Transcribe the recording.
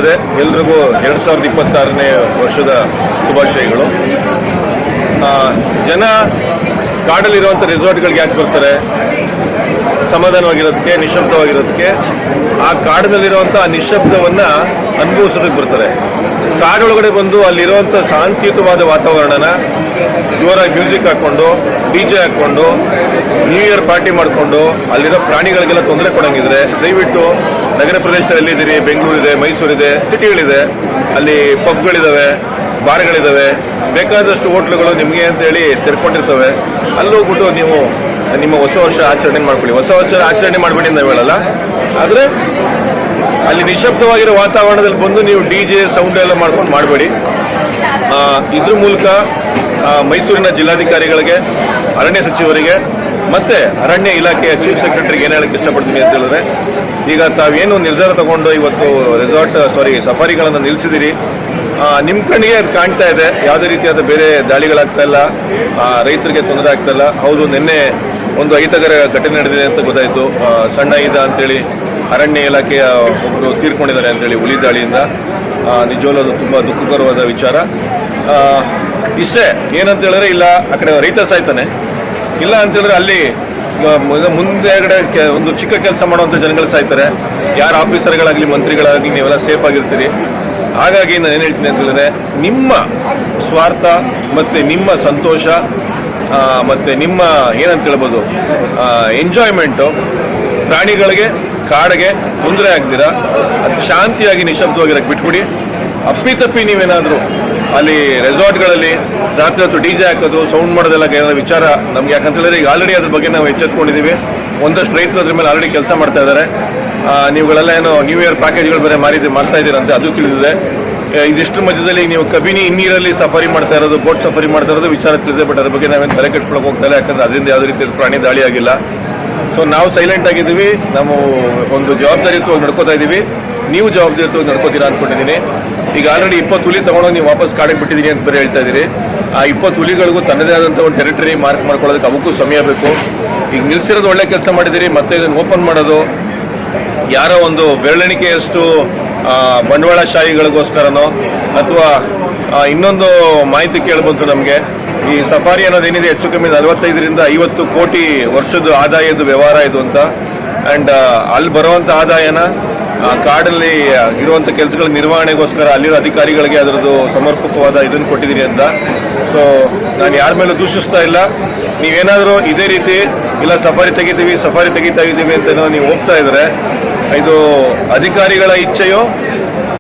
ಇದೆ. ಎಲ್ರಿಗೂ 2026ನೇ ವರ್ಷದ ಶುಭಾಶಯಗಳು. ಜನ ಕಾಡಲ್ಲಿರುವಂಥ ರೆಸಾರ್ಟ್ಗಳಿಗೆ ಯಾಕೆ ಬರ್ತಾರೆ? ಸಮಾಧಾನವಾಗಿರೋದಕ್ಕೆ, ನಿಶಬ್ದವಾಗಿರೋದಕ್ಕೆ. ಆ ಕಾಡಿನಲ್ಲಿರುವಂಥ ನಿಶಬ್ದವನ್ನು ಅನುಭವಿಸೋದಕ್ಕೆ ಬರ್ತಾರೆ. ಕಾಡೊಳಗಡೆ ಬಂದು ಅಲ್ಲಿರುವಂಥ ಶಾಂತಿಯುತವಾದ ವಾತಾವರಣನ ಜೋರಾಗಿ ಮ್ಯೂಸಿಕ್ ಹಾಕ್ಕೊಂಡು, DJ ಹಾಕ್ಕೊಂಡು, ನ್ಯೂ ಇಯರ್ ಪಾರ್ಟಿ ಮಾಡಿಕೊಂಡು ಅಲ್ಲಿರೋ ಪ್ರಾಣಿಗಳಿಗೆಲ್ಲ ತೊಂದರೆ ಕೊಡಂಗಿದ್ರೆ ದಯವಿಟ್ಟು ನಗರ ಪ್ರದೇಶದಲ್ಲಿ ಇದ್ದೀರಿ, ಬೆಂಗಳೂರಿದೆ, ಮೈಸೂರಿದೆ, ಸಿಟಿಗಳಿದೆ, ಅಲ್ಲಿ ಪಬ್ಗಳಿದ್ದಾವೆ, ಬಾರ್ಗಳಿದ್ದಾವೆ, ಬೇಕಾದಷ್ಟು ಹೋಟ್ಲುಗಳು ನಿಮಗೆ ಅಂತೇಳಿ ತೆರ್ಕೊಂಡಿರ್ತವೆ. ಅಲ್ಲೋಗ್ಬಿಟ್ಟು ನೀವು ನಿಮ್ಮ ಹೊಸ ವರ್ಷ ಆಚರಣೆ ಮಾಡ್ಕೊಳ್ಳಿ. ಹೊಸ ವರ್ಷ ಆಚರಣೆ ಮಾಡಬೇಡಿ ಅಂತ ಹೇಳಲ್ಲ, ಆದರೆ ಅಲ್ಲಿ ನಿಶಬ್ದವಾಗಿರೋ ವಾತಾವರಣದಲ್ಲಿ ಬಂದು ನೀವು DJ ಸೌಂಡ್ ಎಲ್ಲ ಮಾಡ್ಕೊಂಡು ಮಾಡಬೇಡಿ. ಇದ್ರ ಮೂಲಕ ಮೈಸೂರಿನ ಜಿಲ್ಲಾಧಿಕಾರಿಗಳಿಗೆ, ಅರಣ್ಯ ಸಚಿವರಿಗೆ ಮತ್ತು ಅರಣ್ಯ ಇಲಾಖೆಯ ಚೀಫ್ ಸೆಕ್ರೆಟರಿಗೆ ಏನು ಹೇಳಕ್ಕೆ ಇಷ್ಟಪಡ್ತೀನಿ ಅಂತ ಹೇಳಿದ್ರೆ, ಈಗ ತಾವೇನು ನಿರ್ಧಾರ ತಗೊಂಡು ಇವತ್ತು ಸಫಾರಿಗಳನ್ನು ನಿಲ್ಲಿಸಿದಿರಿ, ನಿಮ್ಮ ಕಣ್ಣಿಗೆ ಅದು ಕಾಣ್ತಾ ಇದೆ. ಯಾವುದೇ ರೀತಿಯಾದ ಬೇರೆ ದಾಳಿಗಳಾಗ್ತಾ ಇಲ್ಲ, ರೈತರಿಗೆ ತೊಂದರೆ ಆಗ್ತಾ ಇಲ್ಲ. ಹೌದು, ನಿನ್ನೆ ಒಂದು ಅಹಿತಕರ ಘಟನೆ ನಡೆದಿದೆ ಅಂತ ಗೊತ್ತಾಯಿತು. ಸಣ್ಣ ಈದ ಅಂತೇಳಿ ಅರಣ್ಯ ಇಲಾಖೆಯ ಒಬ್ಬರು ತೀರ್ಕೊಂಡಿದ್ದಾರೆ ಅಂತೇಳಿ ಹುಲಿ ದಾಳಿಯಿಂದ. ನಿಜವಲ್ಲೂ ಅದು ತುಂಬ ದುಃಖಕರವಾದ ವಿಚಾರ. ಇಷ್ಟೇ, ಏನಂತ ಹೇಳಿದ್ರೆ, ಇಲ್ಲ ಆ ಕಡೆ ರೈತ ಸಾಯ್ತಾನೆ, ಇಲ್ಲ ಅಂತೇಳಿದ್ರೆ ಅಲ್ಲಿ ಮುಂದೆಗಡೆ ಒಂದು ಚಿಕ್ಕ ಕೆಲಸ ಮಾಡುವಂಥ ಜನಗಳು ಸಾಯ್ತಾರೆ. ಯಾರು ಆಫೀಸರ್ಗಳಾಗಲಿ, ಮಂತ್ರಿಗಳಾಗಲಿ, ನೀವೆಲ್ಲ ಸೇಫ್ ಆಗಿರ್ತೀರಿ. ಹಾಗಾಗಿ ನಾನು ಏನು ಹೇಳ್ತೀನಿ ಅಂತ ಹೇಳಿದ್ರೆ, ನಿಮ್ಮ ಸ್ವಾರ್ಥ ಮತ್ತು ನಿಮ್ಮ ಸಂತೋಷ ಮತ್ತು ನಿಮ್ಮ ಏನಂತ ಹೇಳ್ಬೋದು ಎಂಜಾಯ್ಮೆಂಟು ಪ್ರಾಣಿಗಳಿಗೆ, ಕಾಡಿಗೆ ತೊಂದರೆ ಆಗ್ತೀರಾ. ಅದು ಶಾಂತಿಯಾಗಿ ನಿಶಬ್ದವಾಗಿರೋಕ್ಕೆ ಬಿಟ್ಬಿಡಿ. ಅಪ್ಪಿತಪ್ಪಿ ನೀವೇನಾದರೂ ಅಲ್ಲಿ ರೆಸಾರ್ಟ್ಗಳಲ್ಲಿ ರಾತ್ರಿ ಹೊತ್ತು DJ ಹಾಕೋದು, ಸೌಂಡ್ ಮಾಡೋದೆಲ್ಲ ಏನಾದ್ರು ವಿಚಾರ ನಮ್ಗೆ, ಯಾಕಂತ ಹೇಳಿದ್ರೆ ಈಗ ಆಲ್ರೆಡಿ ಅದ್ರ ಬಗ್ಗೆ ನಾವು ಎಚ್ಚೆತ್ಕೊಂಡಿದ್ದೀವಿ. ಒಂದಷ್ಟು ರೈತರು ಅದ್ರ ಮೇಲೆ ಆಲ್ರೆಡಿ ಕೆಲಸ ಮಾಡ್ತಾ ಇದ್ದಾರೆ. ನೀವುಗಳೆಲ್ಲ ಏನೋ ನ್ಯೂ ಇಯರ್ ಪ್ಯಾಕೇಜ್ಗಳು ಬೇರೆ ಮಾಡ್ತಾ ಇದ್ದೀರಂತೆ, ಅದು ತಿಳಿದಿದೆ. ಇದಿಷ್ಟು ಮಧ್ಯದಲ್ಲಿ ನೀವು ಕಬಿನಿ ಇನ್ನೀರಲ್ಲಿ ಸಫಾರಿ ಮಾಡ್ತಾ ಇರೋದು, ಬೋಟ್ ಸಫಾರಿ ಮಾಡ್ತಾ ಇರೋದು ವಿಚಾರ ತಿಳಿದಿದೆ. ಬಟ್ ಅದ್ರ ಬಗ್ಗೆ ನಾವೇನು ತಲೆ ಕೆಡ್ಸ್ಕೊಳಕ್ಕೆ ಹೋಗ್ತಾ ಇಲ್ಲ, ಯಾಕಂದ್ರೆ ಅದರಿಂದ ಯಾವುದೇ ರೀತಿಯ ಪ್ರಾಣಿ ದಾಳಿ ಆಗಿಲ್ಲ. ಸೊ ನಾವು ಸೈಲೆಂಟ್ ಆಗಿದ್ದೀವಿ, ನಾವು ಒಂದು ಜವಾಬ್ದಾರಿಯುತವಾಗಿ ನಡ್ಕೋತಾ ಇದ್ದೀವಿ. ನೀವು ಜವಾಬ್ದಾರಿಯುತವಾಗಿ ನಡ್ಕೋತೀರಾ ಅಂದ್ಕೊಂಡಿದ್ದೀನಿ. ಈಗ ಆಲ್ರೆಡಿ 20 ಹುಲಿ ತೊಗೊಂಡೋಗಿ ನೀವು ವಾಪಸ್ ಕಾಡಿಗೆ ಬಿಟ್ಟಿದ್ದೀನಿ ಅಂತ ಬೇರೆ ಹೇಳ್ತಾ ಇದ್ದೀರಿ. ಆ 20 ಹುಲಿಗಳಿಗೂ ತನ್ನದೇ ಆದಂಥ ಒಂದು ಟೆರಿಟರಿ ಮಾರ್ಕ್ ಮಾಡ್ಕೊಳ್ಳೋದಕ್ಕೆ ಅವಕ್ಕೂ ಸಮಯ ಬೇಕು. ಈಗ ನಿಲ್ಸಿರೋದು ಒಳ್ಳೆ ಕೆಲಸ ಮಾಡಿದ್ದೀರಿ, ಮತ್ತೆ ಇದನ್ನು ಓಪನ್ ಮಾಡೋದು ಯಾರೋ ಒಂದು ಬೆರಳೆಣಿಕೆಯಷ್ಟು ಬಂಡವಾಳಶಾಹಿಗಳಿಗೋಸ್ಕರನೋ ಅಥವಾ ಇನ್ನೊಂದು ಮಾಹಿತಿ ಕೇಳ್ಬಂತು ನಮಗೆ. ಈ ಸಫಾರಿ ಅನ್ನೋದೇನಿದೆ ಹೆಚ್ಚು ಕಮ್ಮಿ 45ರಿಂದ 50 ಕೋಟಿ ವರ್ಷದ ಆದಾಯದ ವ್ಯವಹಾರ ಇದು ಅಂತ. ಆ್ಯಂಡ್ ಅಲ್ಲಿ ಬರುವಂಥ ಆದಾಯನ ಕಾಡಲ್ಲಿ ಇರುವಂಥ ಕೆಲಸಗಳ ನಿರ್ವಹಣೆಗೋಸ್ಕರ ಅಲ್ಲಿರೋ ಅಧಿಕಾರಿಗಳಿಗೆ ಅದರದ್ದು ಸಮರ್ಪಕವಾದ ಇದನ್ನು ಕೊಟ್ಟಿದ್ದೀನಿ ಅಂತ. ಸೊ ನಾನು ಯಾರ ಮೇಲೂ ದೂಷಿಸ್ತಾ ಇಲ್ಲ. ನೀವೇನಾದರೂ ಇದೇ ರೀತಿ ಇಲ್ಲ ಸಫಾರಿ ತೆಗಿತಾ ಇದ್ದೀವಿ ಅಂತ ನೀವು ಹೋಗ್ತಾ ಇದ್ರೆ, ಇದು ಅಧಿಕಾರಿಗಳ ಇಚ್ಛೆಯೋ